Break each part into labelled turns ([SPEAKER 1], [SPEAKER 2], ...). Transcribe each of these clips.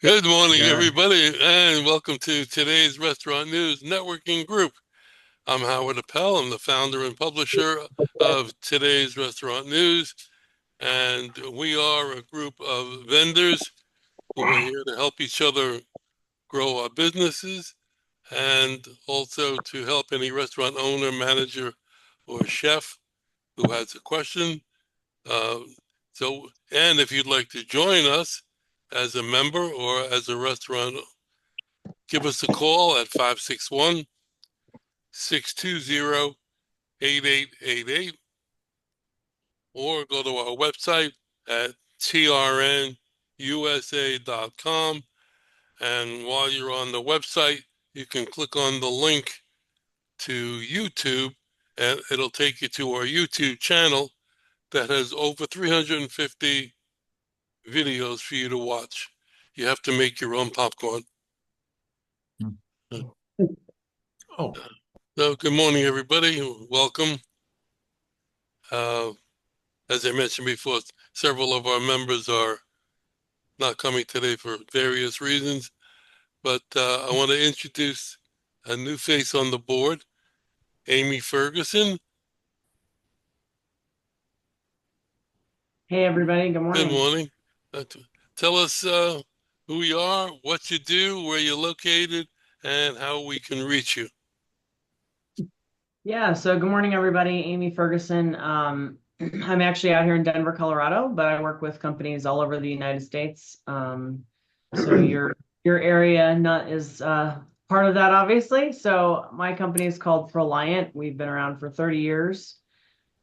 [SPEAKER 1] Good morning,
[SPEAKER 2] Yeah.
[SPEAKER 1] everybody, and welcome to today's Restaurant News Networking Group. I'm Howard Appel. I'm the founder and publisher of today's Restaurant News, and we are a group of vendors who are here to help each other grow our businesses and also to help any restaurant owner, manager, or chef who has a question. Uh, and if you'd like to join us as a member or as a restaurant, give us a call at 561-620-8888 or go to our website at trnusa.com. And while you're on the website, you can click on the link to YouTube and it'll take you to our YouTube channel that has over 350 videos for you to watch. You have to make your own popcorn.
[SPEAKER 2] Oh,
[SPEAKER 1] So, good morning, everybody. Welcome. Uh, as I mentioned before, several of our members are not coming today for various reasons, but I want to introduce a new face on the board, Amy Ferguson.
[SPEAKER 3] Hey everybody, good
[SPEAKER 1] Good
[SPEAKER 3] morning.
[SPEAKER 1] morning. Tell us who you are, what you do, where you're located, and how we can reach you.
[SPEAKER 3] Yeah, so good morning everybody. Amy Ferguson. I'm actually out here in Denver, Colorado, but I work with companies all over the United States. So your area not is part of that, obviously. So my company is called Proliant. We've been around for 30 years.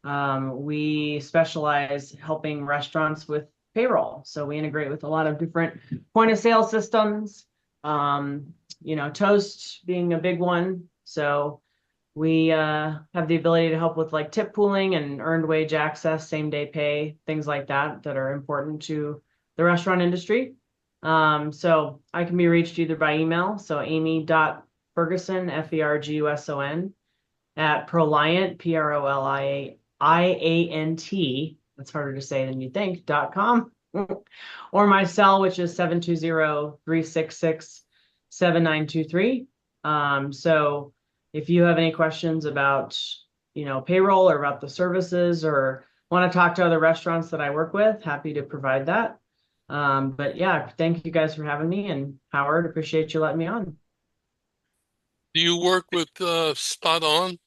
[SPEAKER 3] We specialize helping restaurants with payroll. So we integrate with a lot of different point of sale systems. Toast being a big one. So we have the ability to help with like tip pooling and earned wage access, same day pay, things like that that are important to the restaurant industry. So I can be reached either by email, so amy.ferguson, Ferguson, at Proliant, Proliant, that's harder to say than you think, .com, or my cell, which is 720-366-7923. So if you have any questions about, payroll or about the services or want to talk to other restaurants that I work with, happy to provide that. But yeah, thank you guys for having me, and Howard, appreciate you letting me on.
[SPEAKER 1] Do you work with Spot On as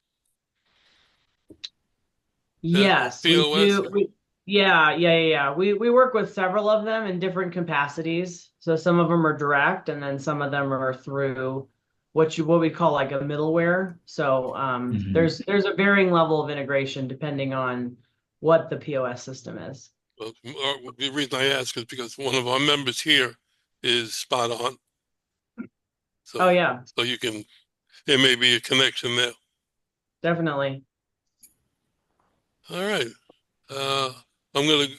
[SPEAKER 1] a
[SPEAKER 3] Yes, we
[SPEAKER 1] POS?
[SPEAKER 3] do. Yeah. We work with several of them in different capacities. So some of them are direct, and then some of them are through what we call like a middleware. So
[SPEAKER 2] mhm.
[SPEAKER 3] there's a varying level of integration depending on what the POS system is.
[SPEAKER 1] Well, the reason I ask is because one of our members here is Spot On.
[SPEAKER 3] Oh
[SPEAKER 1] So,
[SPEAKER 3] yeah,
[SPEAKER 1] so there may be a connection there.
[SPEAKER 3] definitely.
[SPEAKER 1] All right. Uh, I'm going to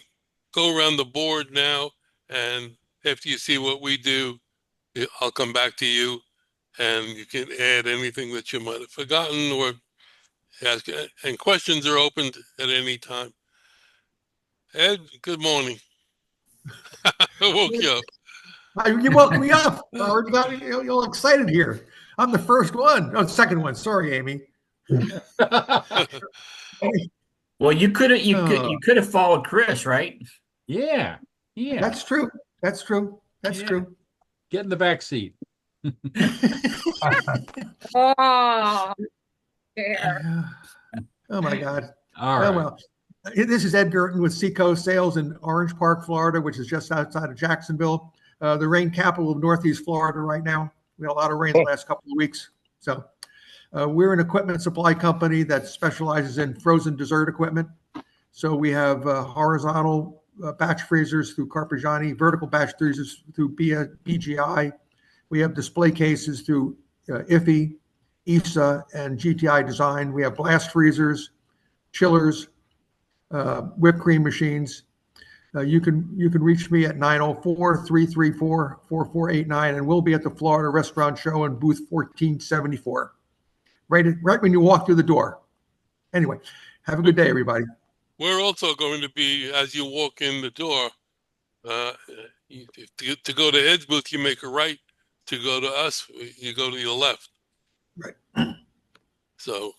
[SPEAKER 1] go around the board now, and after you see what we do, I'll come back to you, and you can add anything that you might have forgotten or ask. And questions are opened at any time. Ed, good morning. I woke you up.
[SPEAKER 2] You woke me up. Howard. Got me all excited here. I'm the first one. Oh, the second one. Sorry, Amy.
[SPEAKER 4] Well, you
[SPEAKER 2] Oh,
[SPEAKER 4] could have followed Chris, right?
[SPEAKER 5] Yeah, yeah,
[SPEAKER 2] that's true. That's true. That's
[SPEAKER 5] yeah.
[SPEAKER 2] true.
[SPEAKER 5] Get in the back seat.
[SPEAKER 6] Oh, there.
[SPEAKER 2] Oh my God.
[SPEAKER 5] All
[SPEAKER 2] Oh
[SPEAKER 5] right.
[SPEAKER 2] well. This is Ed Gerton with Seacoast Sales in Orange Park, Florida, which is just outside of Jacksonville, the rain capital of Northeast Florida right now. We had a lot of rain the last couple of weeks. So we're an equipment supply company that specializes in frozen dessert equipment. So we have horizontal batch freezers through Carpigiani, vertical batch freezers through BGI. We have display cases through IFI, ISA, and GTI Design. We have blast freezers, chillers, whipped cream machines. You can reach me at 904-334-4489, and we'll be at the Florida Restaurant Show in booth 1474, right when you walk through the door. Anyway, have a good day, everybody.
[SPEAKER 1] We're also going to be, as you walk in the door, To go to Ed's booth, you make a right. To go to us, you go to your left.
[SPEAKER 2] Right.
[SPEAKER 1] So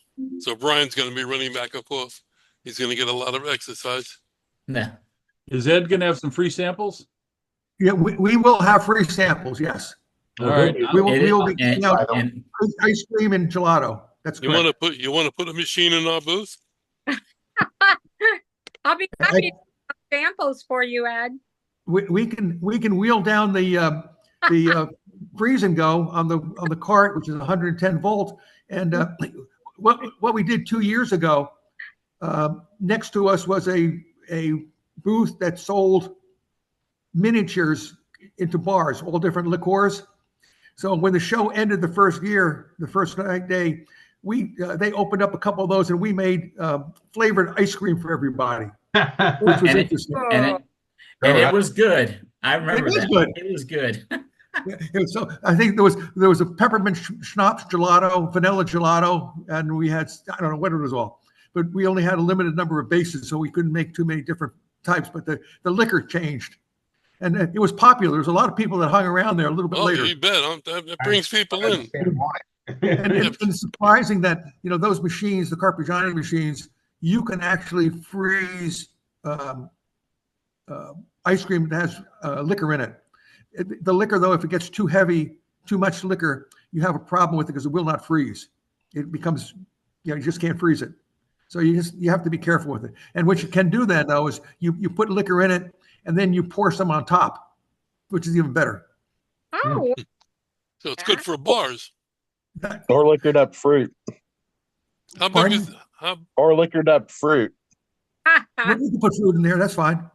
[SPEAKER 1] Brian's going to be running back and forth. He's going to get a lot of exercise.
[SPEAKER 4] Nah.
[SPEAKER 5] Is Ed going to have some free samples?
[SPEAKER 2] Yeah, we will have free samples. Yes,
[SPEAKER 5] All Well, right. good.
[SPEAKER 2] we will be giving out
[SPEAKER 4] And
[SPEAKER 2] ice cream and gelato. That's
[SPEAKER 1] You
[SPEAKER 2] correct.
[SPEAKER 1] want to put a machine in our booth?
[SPEAKER 6] I'll be happy to have samples for you, Ed.
[SPEAKER 2] We can wheel down the freeze and go on the cart, which is 110 volt. And what we did 2 years ago, next to us was a booth that sold miniatures into bars, all different liqueurs. So when the show ended the first day, they opened up a couple of those and we made flavored ice cream for everybody, which was interesting.
[SPEAKER 4] and it was good. I remember
[SPEAKER 2] was
[SPEAKER 4] that.
[SPEAKER 2] good.
[SPEAKER 4] It was good.
[SPEAKER 2] So I think there was a peppermint schnapps gelato, vanilla gelato, and we had, I don't know what it was all, but we only had a limited number of bases, so we couldn't make too many different types. But the liquor changed, and it was popular. There was a lot of people that hung around there a little bit later.
[SPEAKER 1] You bet. That brings people in.
[SPEAKER 2] And it's surprising that those machines, the Carpigiani machines, you can actually freeze ice cream that has liquor in it. The liquor, though, if it gets too heavy, too much liquor, you have a problem with it because it will not freeze. It becomes, you just can't freeze it. So you have to be careful with it. And what you can do then, though, is you put liquor in it and then you pour some on top, which is even better.
[SPEAKER 6] Oh,
[SPEAKER 1] So it's good for bars.
[SPEAKER 7] Or liquored up fruit.
[SPEAKER 1] How big
[SPEAKER 2] Pardon?
[SPEAKER 1] is how
[SPEAKER 7] Or liquored up fruit.
[SPEAKER 2] You can put food in there. That's fine.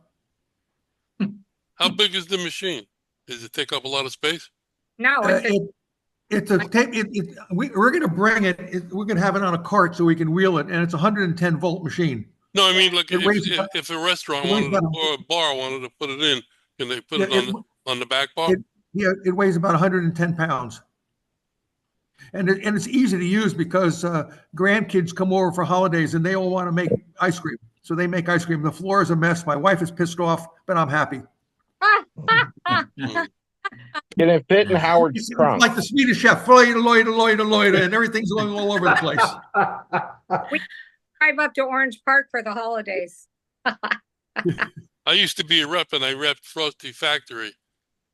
[SPEAKER 1] how big is the machine? Does it take up a lot of space?
[SPEAKER 6] no,
[SPEAKER 2] We're going to bring it. We're going to have it on a cart so we can wheel it, and it's a 110 volt machine.
[SPEAKER 1] No, I mean, like
[SPEAKER 2] It weighs
[SPEAKER 1] if a restaurant
[SPEAKER 2] it weighs
[SPEAKER 1] wanted to,
[SPEAKER 2] about-
[SPEAKER 1] or a bar wanted to put it in, can they put
[SPEAKER 2] Yeah,
[SPEAKER 1] it on the back bar?
[SPEAKER 2] it weighs about 110 pounds. And it's easy to use because grandkids come over for holidays and they all want to make ice cream. So they make ice cream. The floor is a mess. My wife is pissed off, but I'm happy.
[SPEAKER 7] Can it fit in Howard's
[SPEAKER 2] It's
[SPEAKER 7] trunk?
[SPEAKER 2] like the Swedish chef, and everything's going all over the place.
[SPEAKER 6] drive up to Orange Park for the holidays.
[SPEAKER 1] I used to be a rep, and I repped Frosty Factory,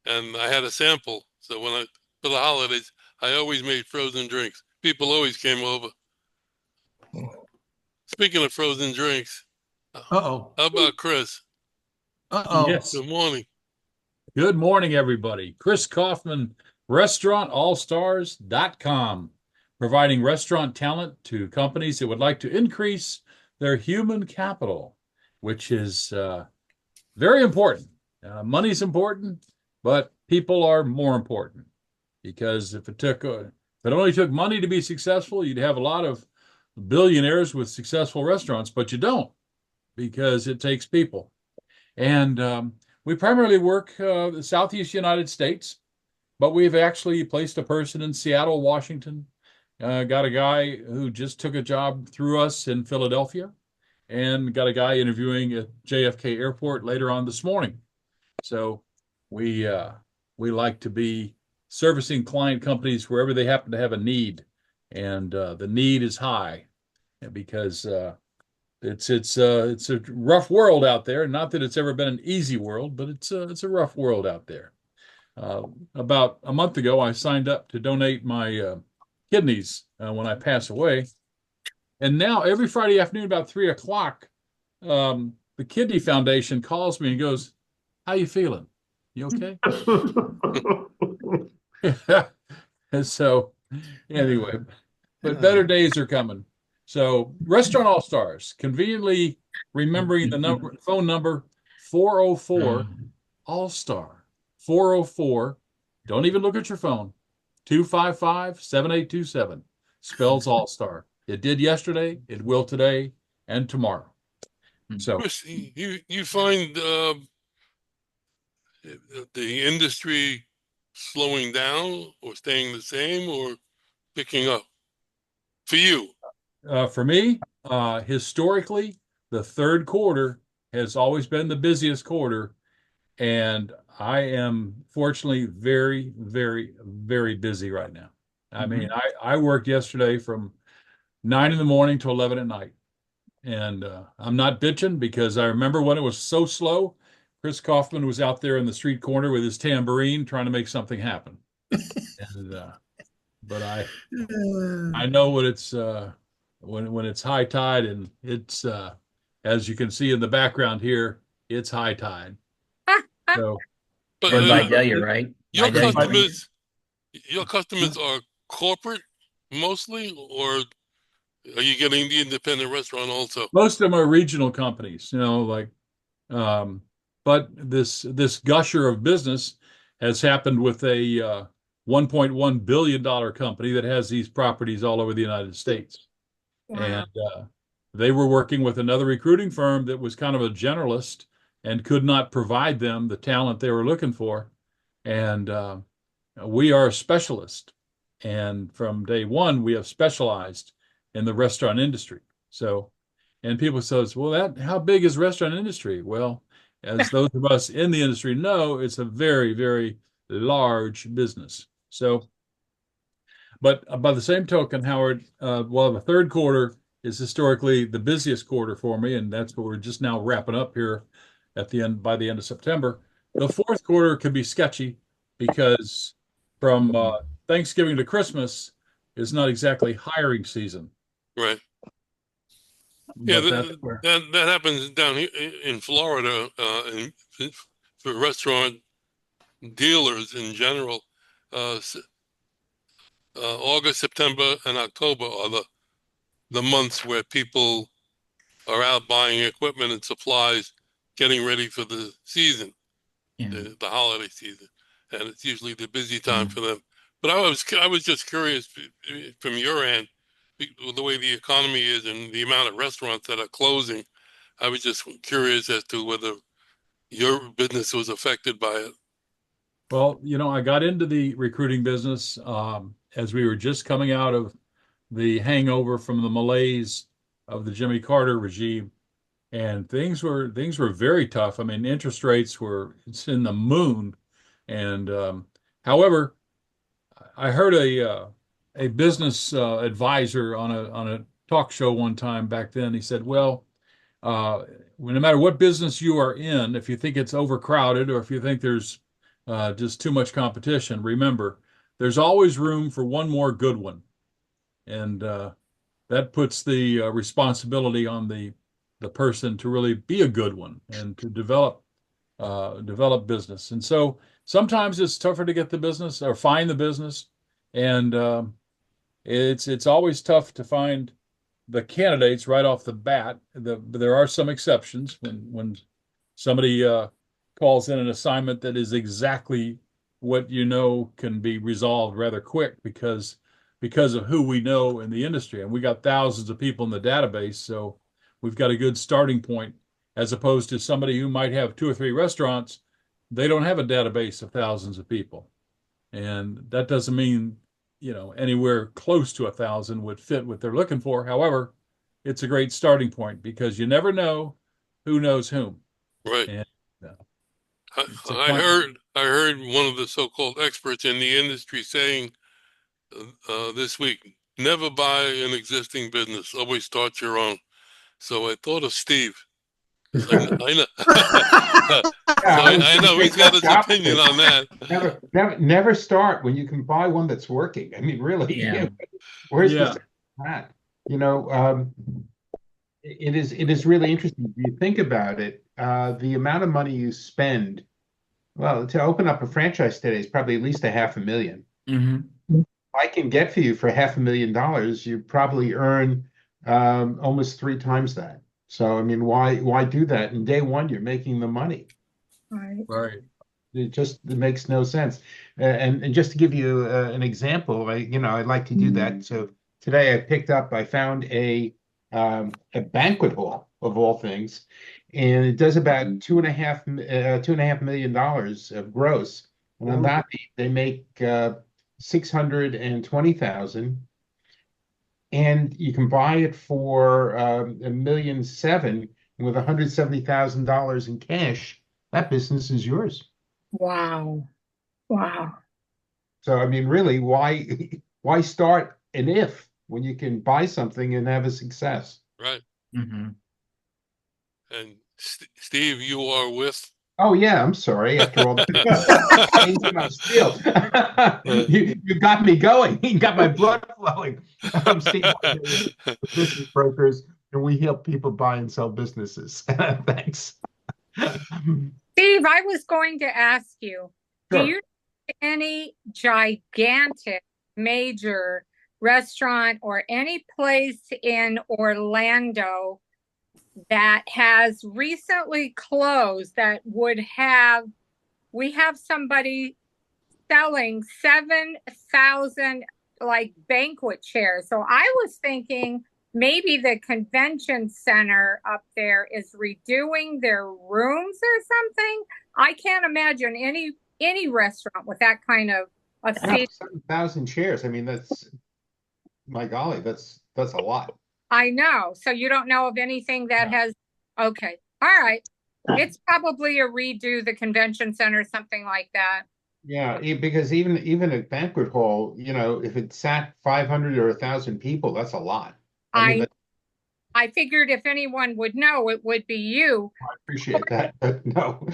[SPEAKER 1] and I had a sample. So for the holidays, I always made frozen drinks. People always came over. Speaking of frozen drinks,
[SPEAKER 2] Uh-oh.
[SPEAKER 1] how about Chris?
[SPEAKER 2] Uh-oh.
[SPEAKER 5] Yes.
[SPEAKER 1] Good morning.
[SPEAKER 5] Good morning, everybody. Chris Kaufman, restaurantallstars.com, providing restaurant talent to companies that would like to increase their human capital, which is very important. Money's important, but people are more important, because if it only took money to be successful, you'd have a lot of billionaires with successful restaurants, but you don't, because it takes people. And we primarily work the Southeast United States, but we've actually placed a person in Seattle, Washington, got a guy who just took a job through us in Philadelphia, and got a guy interviewing at JFK Airport later on this morning. So we like to be servicing client companies wherever they happen to have a need, and the need is high, because it's a rough world out there. Not that it's ever been an easy world, but it's a rough world out there. About a month ago, I signed up to donate my kidneys when I pass away, and now every Friday afternoon about 3 o'clock, the Kidney Foundation calls me and goes, "How you feeling? You okay?" And so, anyway, but better days are coming. So, Restaurant All Stars, conveniently remembering the phone number 404 All Star 404. Don't even look at your phone. 255-7827 spells All Star. It did yesterday, it will today, and tomorrow. So,
[SPEAKER 1] Chris, you find the industry slowing down or staying the same or picking up for you?
[SPEAKER 5] for me, historically, the third quarter has always been the busiest quarter, And I am fortunately very, very, very busy right now. I mean, I worked yesterday from 9 in the morning to 11 at night. And I'm not bitching because I remember when it was so slow. Chris Kaufman was out there in the street corner with his tambourine trying to make something happen. And but I know when it's when it's high tide, and it's as you can see in the background here, it's high tide. So
[SPEAKER 1] But
[SPEAKER 4] And by
[SPEAKER 5] and
[SPEAKER 4] Delia, right?
[SPEAKER 1] your
[SPEAKER 4] By Delia.
[SPEAKER 1] customers are corporate mostly, or are you getting the independent restaurant also?
[SPEAKER 5] most of them are regional companies, like um, but this gusher of business has happened with a $1.1 billion company that has these properties all over the United States. And they were working with another recruiting firm that was kind of a generalist and could not provide them the talent they were looking for. And we are a specialist. And from day one, we have specialized in the restaurant industry. So, and people says, well, how big is restaurant industry? Well, as those of us in the industry know, it's a very, very large business. So, but by the same token, Howard, well, the third quarter is historically the busiest quarter for me, and that's what we're just now wrapping up here at the end by the end of September. The fourth quarter could be sketchy because from Thanksgiving to Christmas is not exactly hiring season.
[SPEAKER 1] Right. Yeah,
[SPEAKER 5] But that's where
[SPEAKER 1] that happens down here in Florida, for restaurant dealers in general. August, September, and October are the months where people are out buying equipment and supplies, getting ready for the season,
[SPEAKER 4] Yeah.
[SPEAKER 1] the holiday season, and it's usually the busy time for them. But I was just curious from your end, the way the economy is and the amount of restaurants that are closing. I was just curious as to whether your business was affected by it.
[SPEAKER 5] Well, I got into the recruiting business as we were just coming out of the hangover from the malaise of the Jimmy Carter regime, and things were very tough. I mean, interest rates it's in the moon, and however, I heard a business advisor on a talk show one time back then. He said, "Well, no matter what business you are in, if you think it's overcrowded or if you think there's just too much competition, remember, there's always room for one more good one." And that puts the responsibility on the person to really be a good one and to develop business. And so sometimes it's tougher to get the business or find the business, and it's always tough to find the candidates right off the bat. There are some exceptions when somebody calls in an assignment that is exactly what can be resolved rather quick because of who we know in the industry. And we got thousands of people in the database, so we've got a good starting point, as opposed to somebody who might have 2 or 3 restaurants. They don't have a database of thousands of people. And that doesn't mean, anywhere close to 1,000 would fit what they're looking for. However, it's a great starting point because you never know who knows whom.
[SPEAKER 1] Right.
[SPEAKER 5] And
[SPEAKER 1] I heard one of the so-called experts in the industry saying this week, never buy an existing business, always start your own. So I thought of Steve. I know. I know he's got his opinion on that.
[SPEAKER 8] Never start when you can buy one that's working. I mean, really,
[SPEAKER 4] Yeah.
[SPEAKER 8] where's
[SPEAKER 5] Yeah.
[SPEAKER 8] that? It is really interesting. If you think about it, the amount of money you spend, well, to open up a franchise today is probably at least $500,000. I can get for you for $500,000, you probably earn almost 3 times that. So, I mean, why do that? In day one, you're making the money.
[SPEAKER 5] Right.
[SPEAKER 8] It makes no sense. And just to give you an example, I like to do that. So today I found a banquet hall of all things, and it does about $2.5 million of gross. And on that, they make 620,000, and you can buy it for $1.7 million with $170,000 in cash. that business is yours.
[SPEAKER 6] Wow. Wow.
[SPEAKER 8] So, I mean, really, why start an if when you can buy something and have a success?
[SPEAKER 1] Right.
[SPEAKER 4] hmm
[SPEAKER 1] And Steve, you are with.
[SPEAKER 8] Oh yeah, I'm sorry. After all that, changed my spiel. You got me going. You got my blood flowing. I'm Steve White with Business Brokers, and we help people buy and sell businesses. Thanks.
[SPEAKER 6] Steve, I was going to ask you, do
[SPEAKER 8] Sure.
[SPEAKER 6] you know any gigantic major restaurant or any place in Orlando that has recently closed that would have, we have somebody selling 7,000 like banquet chairs. So I was thinking maybe the convention center up there is redoing their rooms or something. I can't imagine any restaurant with that kind of a
[SPEAKER 8] Yeah,
[SPEAKER 6] seat.
[SPEAKER 8] 7,000 shares. I mean, that's my golly, that's a lot.
[SPEAKER 6] I know. So you don't know of anything that has, okay. All right. It's probably a redo the convention center, something like that.
[SPEAKER 8] Yeah, because even a banquet hall, if it sat 500 or 1,000 people, that's a lot. I mean,
[SPEAKER 6] I figured if anyone would know, it would be you.
[SPEAKER 8] I appreciate that, but no.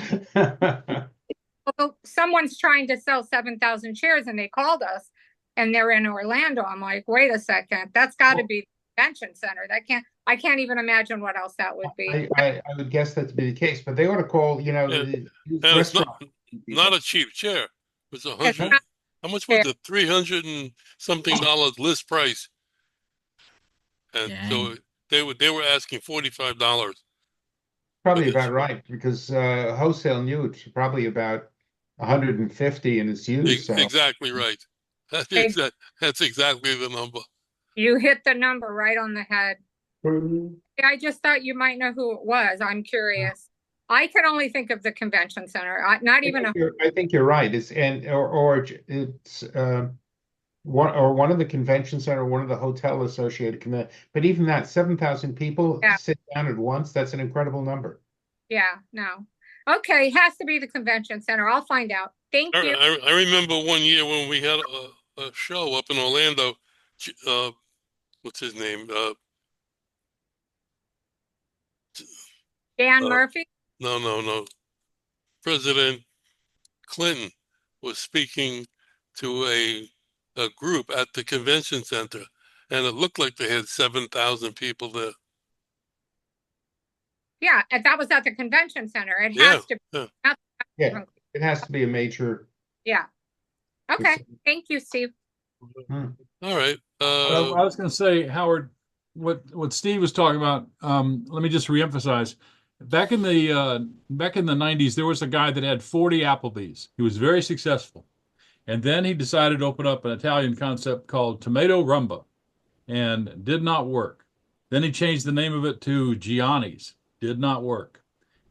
[SPEAKER 6] Well, someone's trying to sell 7,000 shares and they called us and they're in Orlando. I'm like, wait a second, that's got to be the convention center. I can't even imagine what else that would be.
[SPEAKER 8] I would guess that to be the case, but they ought to call,
[SPEAKER 1] And
[SPEAKER 8] these
[SPEAKER 1] it's
[SPEAKER 8] restaurant
[SPEAKER 1] not a cheap chair. It's
[SPEAKER 6] It's
[SPEAKER 1] 100.
[SPEAKER 6] not
[SPEAKER 1] How much was
[SPEAKER 6] fair.
[SPEAKER 1] the $300 and something list price? And so
[SPEAKER 4] Dang.
[SPEAKER 1] they were asking $45 for
[SPEAKER 8] probably
[SPEAKER 1] this.
[SPEAKER 8] about right because wholesale new it's probably about 150 and it's used. So
[SPEAKER 1] Exactly right. That's exactly the number.
[SPEAKER 6] You hit the number right on the head. I just thought you might know who it was. I'm curious. I can only think of the convention center. Not even a,
[SPEAKER 8] I think you're right. Or it's one of the convention center, one of the hotel associated commit. But even that 7,000 people
[SPEAKER 6] Yeah.
[SPEAKER 8] sit down at once, that's an incredible number.
[SPEAKER 6] yeah, no. Okay, it has to be the convention center. I'll find out. Thank you.
[SPEAKER 1] I remember one year when we had a show up in Orlando. What's his name?
[SPEAKER 6] Dan
[SPEAKER 1] Uh,
[SPEAKER 6] Murphy?
[SPEAKER 1] no. President Clinton was speaking to a group at the convention center, and it looked like they had 7,000 people there.
[SPEAKER 6] Yeah, and that was at the convention center. It
[SPEAKER 1] Yeah,
[SPEAKER 6] has to
[SPEAKER 1] yeah.
[SPEAKER 6] be.
[SPEAKER 8] Yeah, it has to be a major.
[SPEAKER 6] Yeah. Okay. Thank you, Steve.
[SPEAKER 1] All right.
[SPEAKER 5] I was going to say, Howard, what Steve was talking about. Let me just reemphasize. Back in the 90s, there was a guy that had 40 Applebee's. He was very successful, and then he decided to open up an Italian concept called Tomato Rumba, and did not work. Then he changed the name of it to Gianni's. Did not work.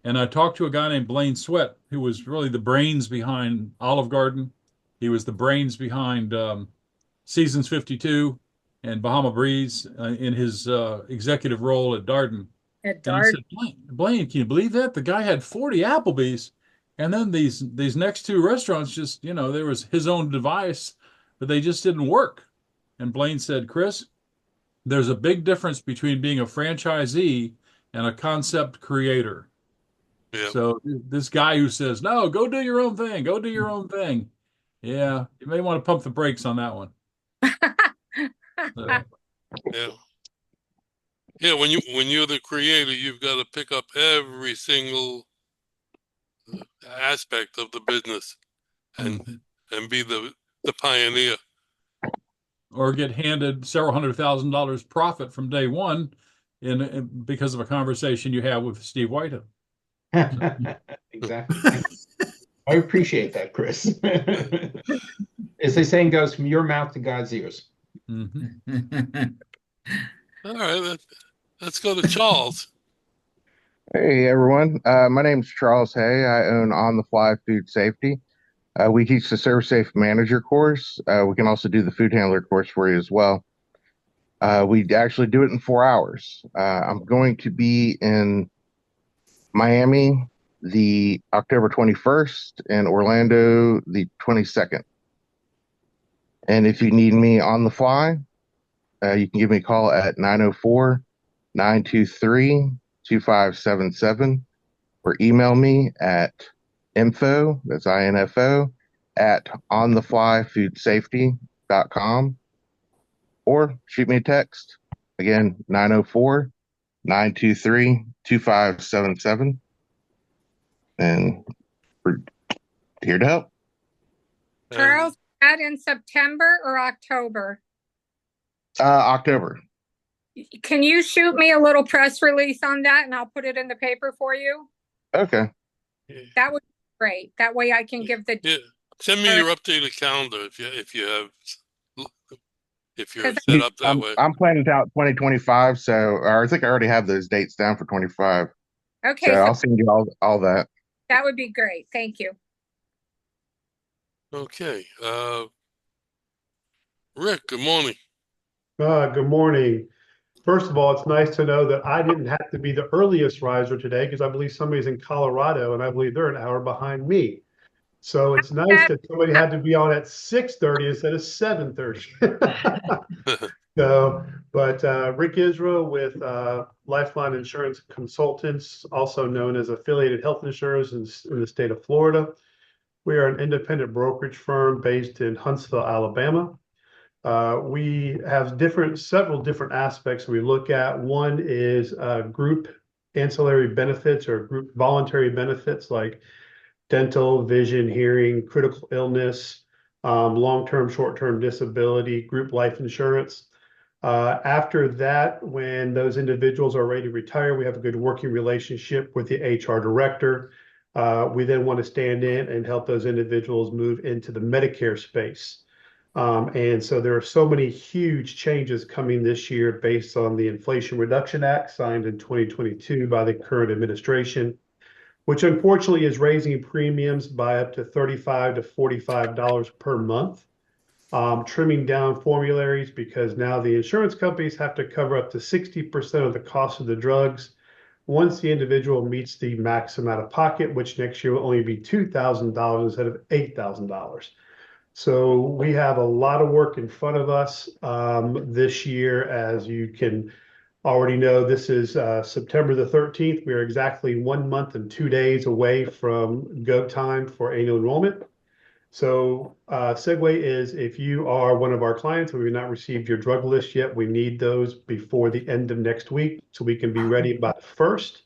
[SPEAKER 5] And I talked to a guy named Blaine Sweat, who was really the brains behind Olive Garden. He was the brains behind Seasons 52 and Bahama Breeze in his executive role at Darden.
[SPEAKER 6] At
[SPEAKER 5] And I
[SPEAKER 6] Dart.
[SPEAKER 5] said, Blaine, can you believe that? The guy had 40 Applebee's. And then these next two restaurants just, there was his own device, but they just didn't work. And Blaine said, Chris, there's a big difference between being a franchisee and a concept creator.
[SPEAKER 1] Yeah.
[SPEAKER 5] So this guy who says, no, go do your own thing, go do your own thing. Yeah, you may want to pump the brakes on that one. So,
[SPEAKER 1] yeah. When you're the creator, you've got to pick up every single aspect of the business and be the pioneer.
[SPEAKER 5] or get handed several $100,000 profit from day one because of a conversation you have with Steve Whitehead.
[SPEAKER 8] Exactly. I appreciate that, Chris. As the saying goes, from your mouth to God's ears.
[SPEAKER 5] Mhm.
[SPEAKER 1] All right, let's go to Charles.
[SPEAKER 9] Hey everyone, my name's Charles Hay. I own On the Fly Food Safety. We teach the Serve Safe Manager course. We can also do the Food Handler course for you as well. We actually do it in 4 hours. I'm going to be in Miami the October 21st, and Orlando the 22nd. And if you need me on the fly, you can give me a call at 904-923-2577 or email me at info, that's INFO, at ontheflyfoodsafety.com, or shoot me a text. Again, 904-923-2577. And we're here to help.
[SPEAKER 6] Charles, that in September or October?
[SPEAKER 9] October.
[SPEAKER 6] Can you shoot me a little press release on that and I'll put it in the paper for you?
[SPEAKER 9] Okay.
[SPEAKER 6] That would be great. That way I can give the.
[SPEAKER 1] Yeah, send me your updated calendar if you're set up that way.
[SPEAKER 9] I'm planning out 2025, so or I think I already have those dates down for 25.
[SPEAKER 6] Okay,
[SPEAKER 9] so I'll send you all that.
[SPEAKER 6] That would be great. Thank you.
[SPEAKER 1] Okay. Rick, good morning.
[SPEAKER 10] Good morning. First of all, it's nice to know that I didn't have to be the earliest riser today because I believe somebody's in Colorado and I believe they're an hour behind me. So it's nice that somebody had to be on at 6:30 instead of 7:30. Rick Israel with Lifeline Insurance Consultants, also known as Affiliated Health Insurers in the state of Florida. We are an independent brokerage firm based in Huntsville, Alabama. We have several different aspects we look at. One is group ancillary benefits or group voluntary benefits like dental, vision, hearing, critical illness, long-term, short-term disability, group life insurance. After that, when those individuals are ready to retire, we have a good working relationship with the HR director. We then want to stand in and help those individuals move into the Medicare space. And so there are so many huge changes coming this year based on the Inflation Reduction Act signed in 2022 by the current administration, which unfortunately is raising premiums by up to $35 to $45 per month, trimming down formularies because now the insurance companies have to cover up to 60% of the cost of the drugs once the individual meets the max amount of pocket, which next year will only be $2,000 instead of $8,000. So we have a lot of work in front of us this year. As you can already know, this is September the 13th. We are exactly 1 month and 2 days away from go time for annual enrollment. So segue is if you are one of our clients and we've not received your drug list yet, we need those before the end of next week so we can be ready by the 1st.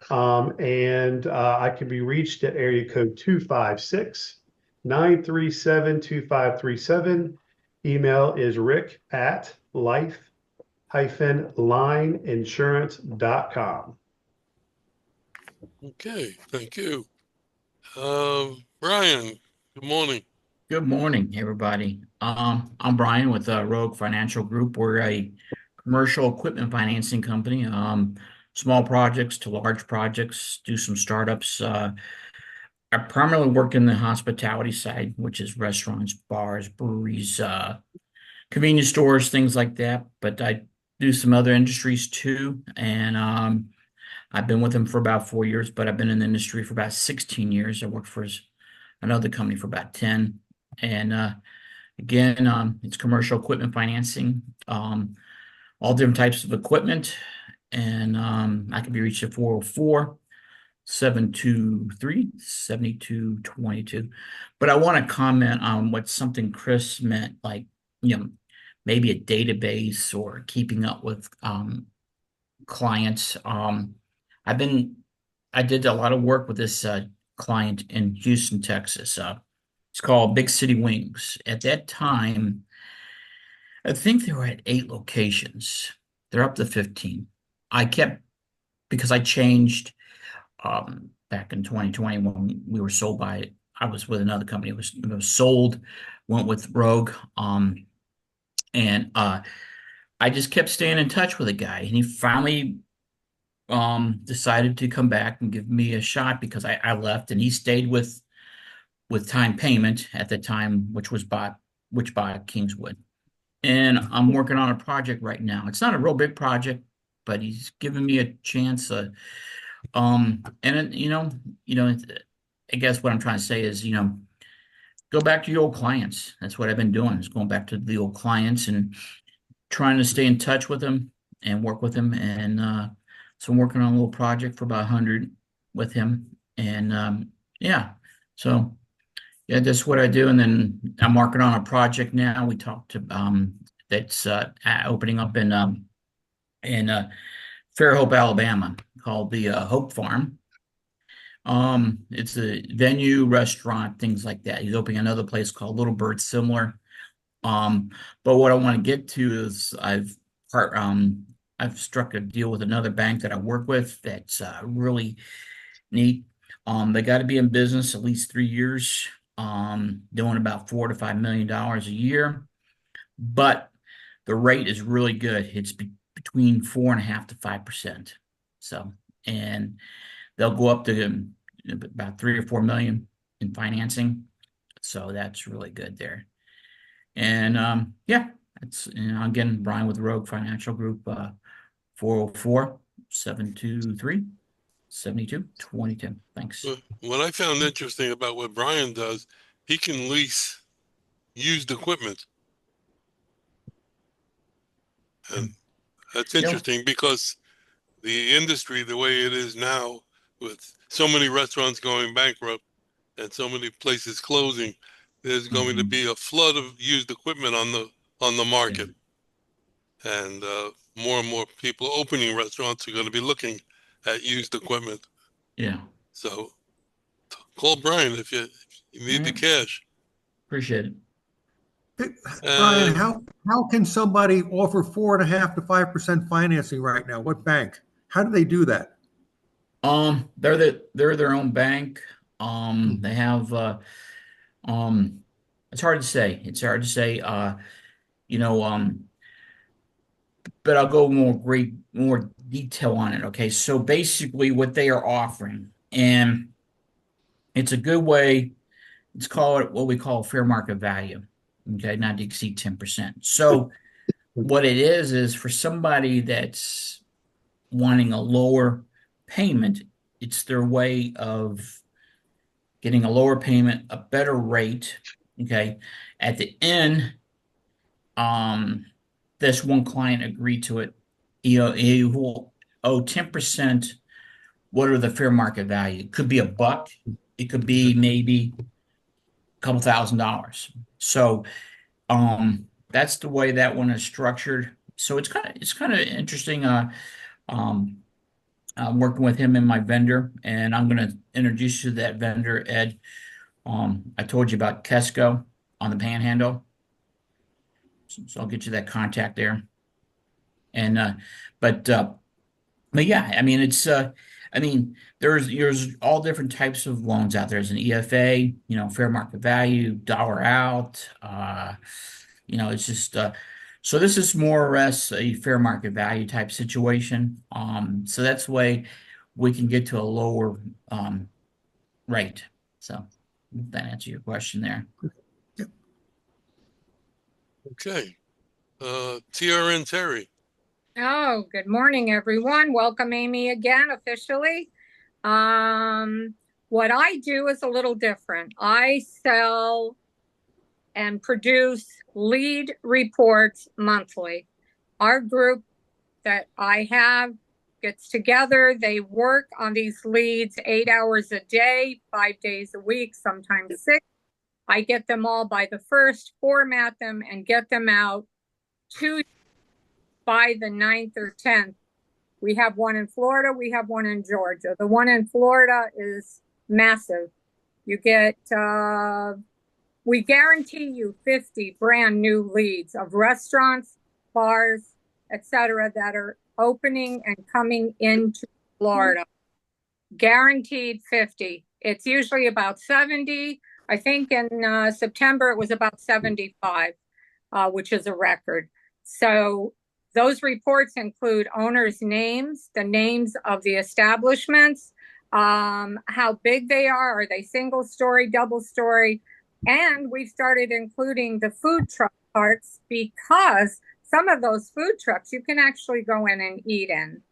[SPEAKER 10] I can be reached at area code 256-937-2537. Email is rick@life-lineinsurance.com.
[SPEAKER 1] Okay, thank you. Brian, good morning.
[SPEAKER 4] Good morning, everybody. I'm Brian with Rogue Financial Group. We're a commercial equipment financing company. Small projects to large projects, do some startups. I primarily work in the hospitality side, which is restaurants, bars, breweries, convenience stores, things like that. But I do some other industries too. And I've been with them for about 4 years, but I've been in the industry for about 16 years. I worked for another company for about 10. And again, it's commercial equipment financing, all different types of equipment. And I can be reached at 404-723-7222. But I want to comment on what something Chris meant, like, maybe a database or keeping up with clients. I did a lot of work with this client in Houston, Texas. It's called Big City Wings. At that time, I think they were at 8 locations. They're up to 15. Because I changed back in 2020 when we were sold by, I was with another company. It was sold, went with Rogue. I just kept staying in touch with the guy. And he finally decided to come back and give me a shot because I left, and he stayed with time payment at the time, which bought Kingswood. And I'm working on a project right now. It's not a real big project, but he's given me a chance, And it, I guess what I'm trying to say is, go back to your old clients. That's what I've been doing, is going back to the old clients and trying to stay in touch with them and work with them. And so I'm working on a little project for about 100 with him. And yeah, so yeah, that's what I do. And then I'm working on a project now. We talked to that's opening up in Fairhope, Alabama, called the Hope Farm. It's a venue, restaurant, things like that. He's opening another place called Little Bird, similar. But what I want to get to is I've struck a deal with another bank that I work with that's really neat. They got to be in business at least 3 years, doing about $4 to $5 million a year. But the rate is really good. It's between 4.5% to 5%. So, and they'll go up to about 3 or 4 million in financing. So that's really good there. And yeah, that's, again, Brian with Rogue Financial Group, 404-723-7222. Thanks.
[SPEAKER 1] What I found interesting about what Brian does, he can lease used equipment. And that's interesting because the industry, the way it is now, with so many restaurants going bankrupt and so many places closing, there's going to be a flood of used equipment on the market. And more people opening restaurants are going to be looking at used equipment.
[SPEAKER 4] Yeah.
[SPEAKER 1] So call Brian if you need the cash.
[SPEAKER 4] Appreciate it.
[SPEAKER 2] Brian, how can somebody offer 4.5% to 5% financing right now? What bank? How do they do that?
[SPEAKER 4] They're their own bank. They have it's hard to say. It's hard to say. You know, but I'll go more detail on it. Okay, so basically, what they are offering, and it's a good way. It's called what we call fair market value. Okay, not to exceed 10%. So what it is for somebody that's wanting a lower payment, it's their way of getting a lower payment, a better rate. Okay, at the end, this one client agreed to it. He will owe 10%. What are the fair market value? It could be $1. It could be maybe a couple $1,000. So that's the way that one is structured. So it's kind of interesting. I'm working with him and my vendor, and I'm going to introduce you to that vendor, Ed. I told you about Kesco on the Panhandle, so I'll get you that contact there. And but yeah, I mean there's all different types of loans out there. There's an EFA, fair market value, dollar out. It's just so this is more or less a fair market value type situation. So that's the way we can get to a lower rate. So if that answer your question there.
[SPEAKER 1] Okay. TRN Terry.
[SPEAKER 6] Oh, good morning, everyone. Welcome, Amy, again, officially. What I do is a little different. I sell and produce lead reports monthly. Our group that I have gets together. They work on these leads 8 hours a day, 5 days a week, sometimes 6. I get them all by the 1st, format them, and get them out to by the 9th or 10th. We have one in Florida. We have one in Georgia. The one in Florida is massive. You get, we guarantee you 50 brand new leads of restaurants, bars, etc., that are opening and coming into Florida. Guaranteed 50. It's usually about 70. I think in September it was about 75, which is a record. So those reports include owners' names, the names of the establishments, how big they are. Are they single story, double story? And we've started including the food truck parts, because some of those food trucks you can actually go in and eat in.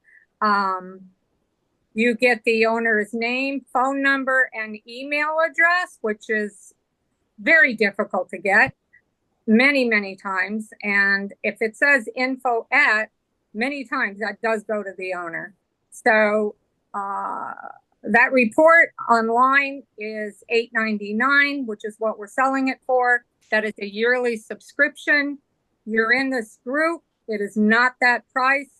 [SPEAKER 6] You get the owner's name, phone number, and email address, which is very difficult to get many, many times. And if it says info at, many times that does go to the owner. So that report online is $8.99, which is what we're selling it for. That is a yearly subscription. You're in this group. It is not that price.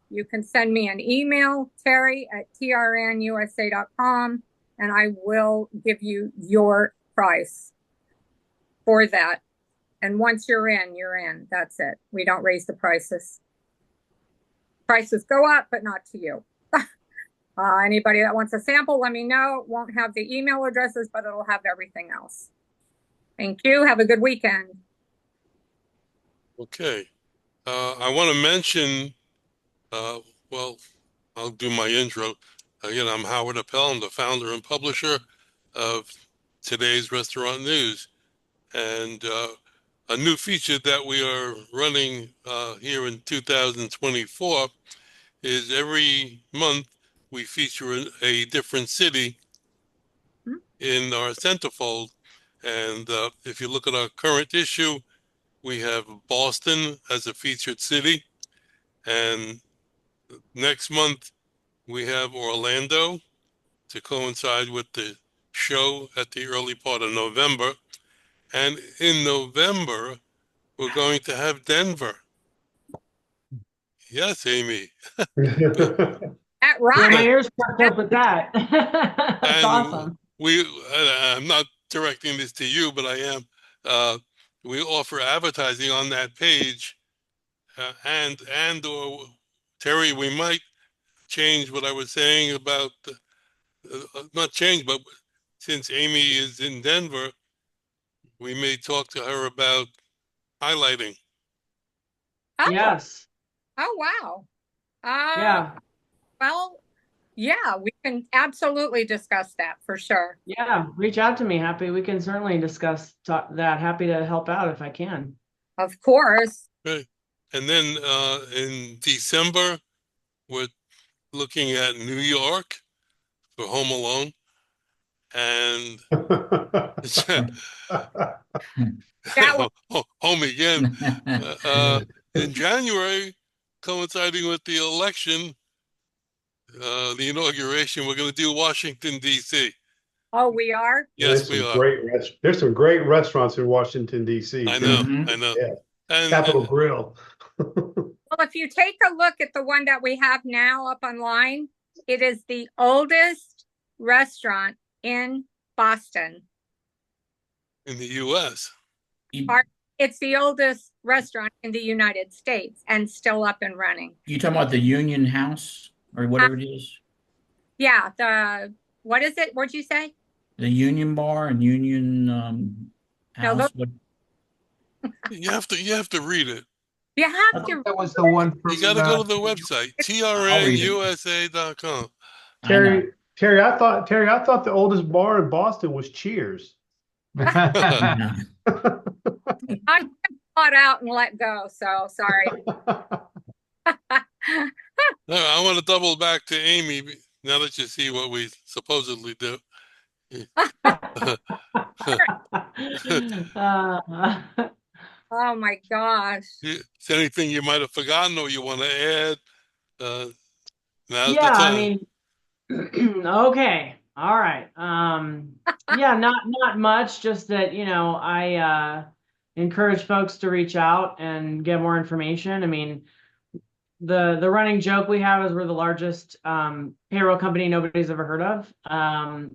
[SPEAKER 6] You can send me an email, terry@trnusa.com, and I will give you your price for that. And once you're in, you're in. That's it. We don't raise the prices. Prices go up, but not to you. Anybody that wants a sample, let me know. It won't have the email addresses, but it'll have everything else. Thank you. Have a good weekend.
[SPEAKER 1] Okay. I want to mention, well, I'll do my intro. Again, I'm Howard Appel. I'm the founder and publisher of Today's Restaurant News. And a new feature that we are running here in 2024 is every month we feature a different city in our centerfold. And if you look at our current issue, we have Boston as a featured city. And next month, we have Orlando to coincide with the show at the early part of November. And in November, we're going to have Denver. Yes, Amy.
[SPEAKER 3] Yeah,
[SPEAKER 6] That
[SPEAKER 3] my
[SPEAKER 6] right.
[SPEAKER 3] ears perked up with that. That's
[SPEAKER 1] And
[SPEAKER 3] awesome.
[SPEAKER 1] I'm not directing this to you, but I am. We offer advertising on that page, or Terry, we might change what I was saying about not change, but since Amy is in Denver, we may talk to her about highlighting.
[SPEAKER 6] Oh,
[SPEAKER 3] Yes.
[SPEAKER 6] oh, wow.
[SPEAKER 3] Yeah.
[SPEAKER 6] Well, yeah, we can absolutely discuss that for sure.
[SPEAKER 3] Yeah. Reach out to me. We can certainly discuss that. Happy to help out if I can.
[SPEAKER 6] Of course.
[SPEAKER 1] Right. And then in December, we're looking at New York for Home Alone. And
[SPEAKER 6] That
[SPEAKER 1] home again. In January, coinciding with the election, the inauguration, we're going to do Washington, D.C.
[SPEAKER 6] Oh, we are?
[SPEAKER 1] Yes, we are.
[SPEAKER 10] There's some great restaurants in Washington, D.C.
[SPEAKER 1] I
[SPEAKER 10] too.
[SPEAKER 1] know,
[SPEAKER 4] Mhm.
[SPEAKER 1] I know.
[SPEAKER 10] Yeah.
[SPEAKER 1] And
[SPEAKER 10] Capitol Grill.
[SPEAKER 6] Well, if you take a look at the one that we have now up online, it is the oldest restaurant in Boston.
[SPEAKER 1] in the U.S.
[SPEAKER 6] It's the oldest restaurant in the United States and still up and running.
[SPEAKER 4] You talking about the Union House or whatever it is?
[SPEAKER 6] Yeah, what is it? What'd you say?
[SPEAKER 4] The Union Bar and Union
[SPEAKER 6] No,
[SPEAKER 4] House?
[SPEAKER 1] You have to read it.
[SPEAKER 6] You
[SPEAKER 8] I
[SPEAKER 6] have
[SPEAKER 8] think
[SPEAKER 6] to.
[SPEAKER 8] that was the one from
[SPEAKER 1] You got to go to the website, trnusa.com.
[SPEAKER 4] I know.
[SPEAKER 10] Terry, I thought the oldest bar in Boston was Cheers.
[SPEAKER 4] No.
[SPEAKER 6] I got out and let go, so sorry.
[SPEAKER 1] No, I want to double back to Amy now that you see what we supposedly do.
[SPEAKER 6] Oh my gosh.
[SPEAKER 1] Is there anything you might have forgotten or you want to add? Now's the
[SPEAKER 3] Yeah, I
[SPEAKER 1] time.
[SPEAKER 3] mean, okay. All right. Yeah, not much, just that, I encourage folks to reach out and get more information. I mean, the running joke we have is we're the largest payroll company nobody's ever heard of.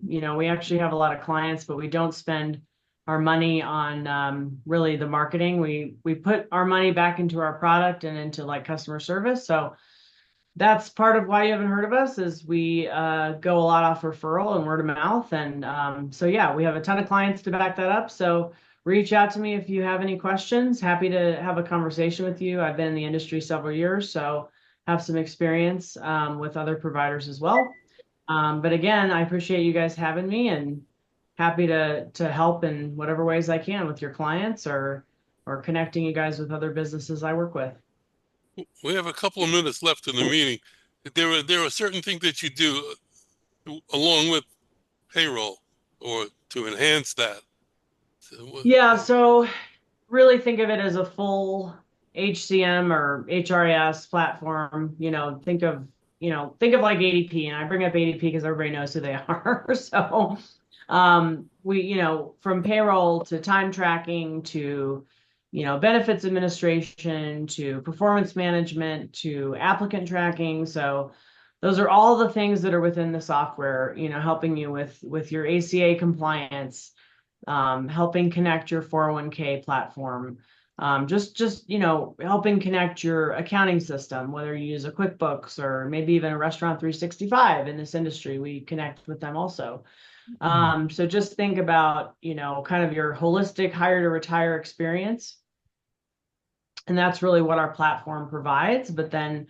[SPEAKER 3] We actually have a lot of clients, but we don't spend our money on really the marketing. We put our money back into our product and into like customer service. So that's part of why you haven't heard of us is we go a lot off referral and word of mouth. And so, yeah, we have a ton of clients to back that up. So reach out to me if you have any questions. Happy to have a conversation with you. I've been in the industry several years, so have some experience with other providers as well. But again, I appreciate you guys having me and happy to help in whatever ways I can with your clients or connecting you guys with other businesses I work with.
[SPEAKER 1] We have a couple of minutes left in the meeting. There are certain things that you do. along with payroll or to enhance that?
[SPEAKER 3] Yeah, so really think of it as a full HCM or HRIS platform. Think of like ADP, and I bring up ADP because everybody knows who they are. So, from payroll to time tracking to, benefits administration to performance management to applicant tracking. So those are all the things that are within the software, helping you with your ACA compliance, helping connect your 401k platform, helping connect your accounting system, whether you use a QuickBooks or maybe even a Restaurant 365 in this industry, we connect with them also. So just think about, kind of your holistic hire to retire experience. And that's really what our platform provides. But then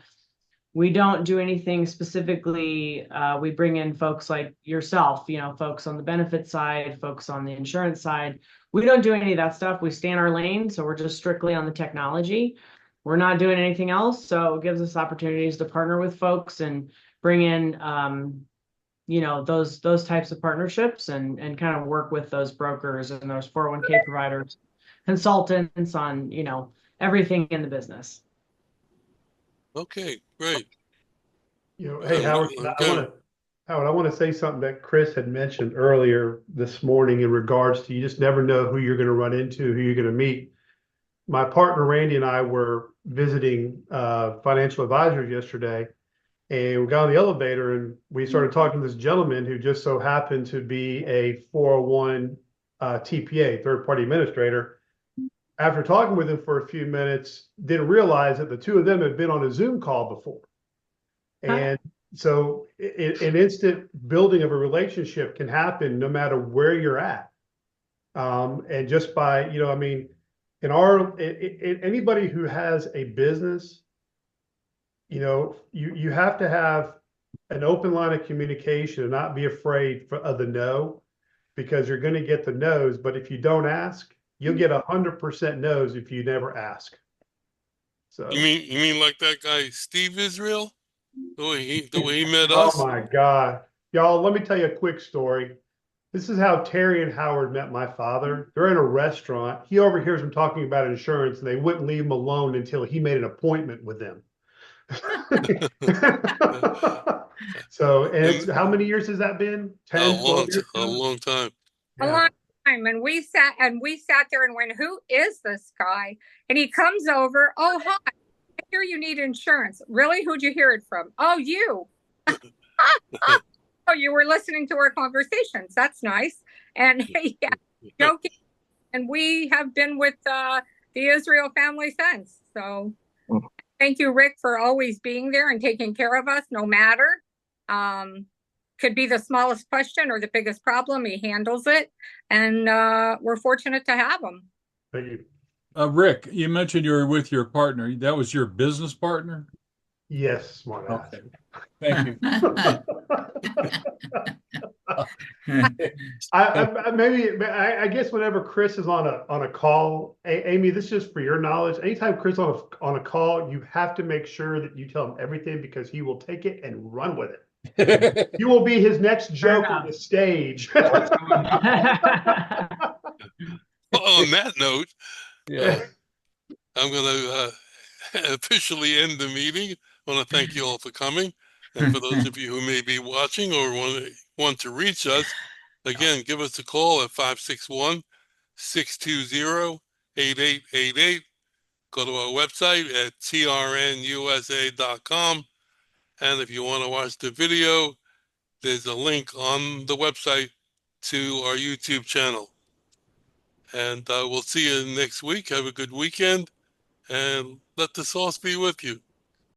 [SPEAKER 3] we don't do anything specifically. We bring in folks like yourself, folks on the benefit side, folks on the insurance side. We don't do any of that stuff. We stay in our lane. So we're just strictly on the technology. We're not doing anything else. So it gives us opportunities to partner with folks and bring in, those types of partnerships and kind of work with those brokers and those 401k providers, consultants on, everything in the business.
[SPEAKER 1] Okay, great.
[SPEAKER 10] Hey, Howard, I want to say something that Chris had mentioned earlier this morning in regards to you just never know who you're going to run into, who you're going to meet. My partner Randy and I were visiting financial advisors yesterday, and we got on the elevator and we started talking to this gentleman who just so happened to be a 401 TPA, third party administrator. After talking with him for a few minutes, didn't realize that the two of them had been on a Zoom call before. And so an instant building of a relationship can happen no matter where you're at. And just by, anybody who has a business, you have to have an open line of communication and not be afraid of the no, because you're going to get the no's. But if you don't ask, you'll get 100% no's if you never ask. So
[SPEAKER 1] you mean like that guy Steve Israel, the way he met us?
[SPEAKER 10] Oh my God, y'all! Let me tell you a quick story. This is how Terry and Howard met my father. They're in a restaurant. He overhears them talking about insurance, and they wouldn't leave him alone until he made an appointment with them. So, and how many years has that been? 10, 12 years?
[SPEAKER 1] A long time.
[SPEAKER 6] A long time. And we sat there and went, who is this guy? And he comes over. Oh, hi. I hear you need insurance. Really? Who'd you hear it from? Oh, you. Oh, you were listening to our conversations. That's nice. And yeah, joking. And we have been with the Israel family since. So thank you, Rick, for always being there and taking care of us, no matter. Could be the smallest question or the biggest problem. He handles it. And we're fortunate to have him.
[SPEAKER 10] Thank you.
[SPEAKER 5] Rick, you mentioned you were with your partner. That was your business partner?
[SPEAKER 10] Yes, smart ass.
[SPEAKER 5] Okay. Thank you.
[SPEAKER 10] I guess whenever Chris is on a call, Amy, this is just for your knowledge. Anytime Chris on a call, you have to make sure that you tell him everything, because he will take it and run with it. You will be his next joke on the stage.
[SPEAKER 1] On that note,
[SPEAKER 5] Yeah.
[SPEAKER 1] I'm going to officially end the meeting. I want to thank you all for coming. And for those of you who may be watching or want to reach us, again, give us a call at 561-620-8888. Go to our website at trnusa.com. And if you want to watch the video, there's a link on the website to our YouTube channel. And we'll see you next week. Have a good weekend, and let the sauce be with you.